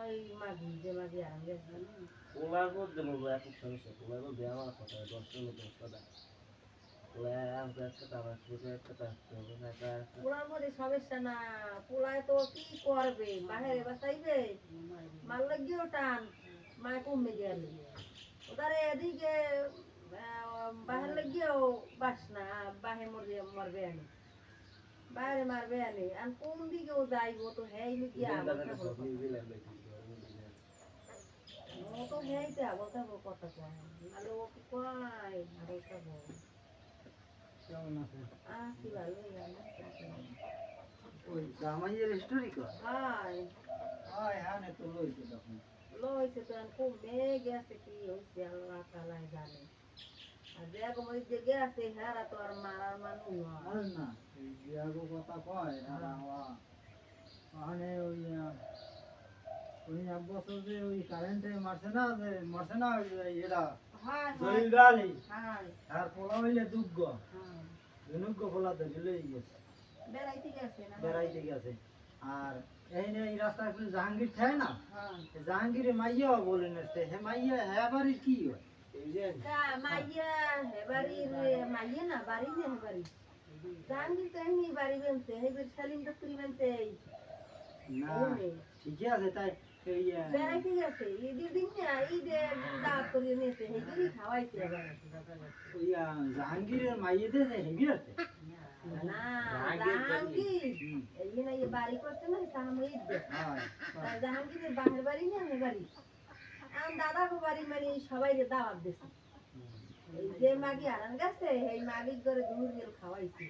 ওই মাগি যে মাগি আরাম গেছে পোলার মধ্যে বলবো এক সমস্যা পোলার মধ্যে আমার কথা 10 টাকা পোলা আমাকে একটা টাকা একটা টাকা হবে না পোলার মধ্যে সমস্যা না পোলায় তো কি করবে বাহিরে বাঁচাইবে মাল লাগিয়েও টান মায় কমে গেলে ওদারে এদিকে বাহির লাগিয়েও বাস না বাহে মরবে মরবে আনি বাইরে মারবে আনি আর কোন দিকে ও যাইব তো হ্যাঁ গিয়া ও তো হ্যাঁতে আবল থাকবো কথা কয় নাহলে ও কি কয় আবল থাকবো কেমন আছে আসি ভালোই ওই জামাইয়ের স্টোরি কর হাই হাই হ্যাঁ তো লইছে তখন লইছে তো আর কমে গেছে কি হয়েছে আল্লাহ তালাই জানে আর যেরকম ওই যে গেছে হেরা তো আর মারার মানুষ নয় আর না এই জিয়াগো কথা কয় আর ওখানে ওই ওই এক বছর যে ওই কারেন্টে মারছে না ওই এরা হাই জলিল আলী হাই আর পোলা হইলে দুগ্গ হাই দুগ্গ পোলা ধরে লই গেছে বেড়াইতে গেছে না বেড়াইতে গেছে আর এই রাস্তায় জাহাঙ্গীর থাকে না হ্যাঁ জাহাঙ্গীরে মাইয়া বলে নেছে হে মাইয়া হ্যাঁ বাড়ির কি হয় মাইয়া হেবারির মাইয়া না বাড়ি না হেবারি জাহাঙ্গীর তো এমনি বাড়ি বেনছে হেবের সালিম দপ্তরি বেনছে না ঠিকই আছে তাই এই বেড়াইতে গেছে ঈদের দিন না ঈদে দাওয়াত করে নিয়েছে হেবেরই খাওয়াইছে আবার ওই জাহাঙ্গীরের মাইয়াতে যে হেবির আছে না জাহাঙ্গীর এই না এই বাড়ি করছে না সাময়িক জাহাঙ্গীরের বাহির বাড়ি না হেবারি আর দাদাকে বাড়ি মানে সবাই দাওয়াত দিছে এই যে মাগি আনান গেছে এই মাগি করে দুধ গেল খাওয়াইছে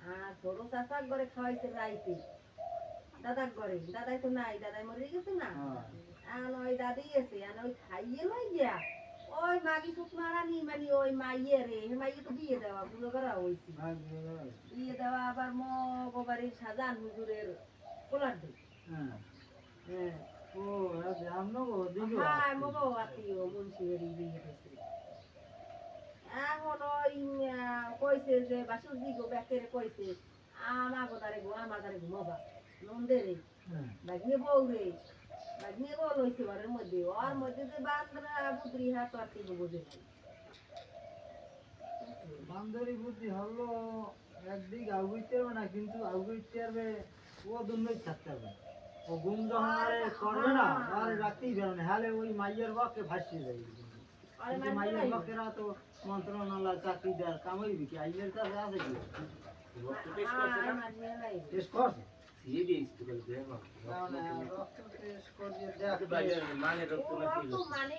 আর ছোট চাষাক করে খাওয়াইছে রাইতে দাদাক করে দাদাই তো নাই দাদাই মরে গেছে না আর ওই দাদি গেছে আর ওই খাইয়ে লই গিয়া ওই মাগি সুত মারানি মানে ওই মাইয়ে রে মাইয়ে তো বিয়ে দেওয়া বুঝো করা হয়েছে বিয়ে দেওয়া আবার মগবাড়ির সাজান হুজুরের কোলার দিক হ্যাঁ ও জানো দিগো হ্যাঁ মগো আত্মীয় মুন্সির বিয়ে দিয়েছে এখন ওই কইছে যে বাসুজি গো ব্যাকের কইছে আমার দারে ঘুমাবা নন্দে রে বাগিয়ে বউ রে বাগিয়ে বউ লইছে ঘরের মধ্যে ওর মধ্যে যে বান্দরা বুদ্রি হাত আর কি বুঝে বান্দরি বুদ্ধি হলো একদিক আগুইতে হবে না কিন্তু আগুইতে হবে ও দুনোই থাকতে হবে ও গুম যখন আরে করবে না আরে রাখতেই পারবে না হলে ওই মাইয়ের বাক্যে ভাসিয়ে যাবে কিন্তু মাইয়ের বাক্যেরা তো মন্ত্রণালয় চাকরি দেওয়ার কামই বিকি আইনের কাছে আছে কি টেস্ট করছে রক্ত টেস্ট করিয়ে দেখ মানে রক্ত মানে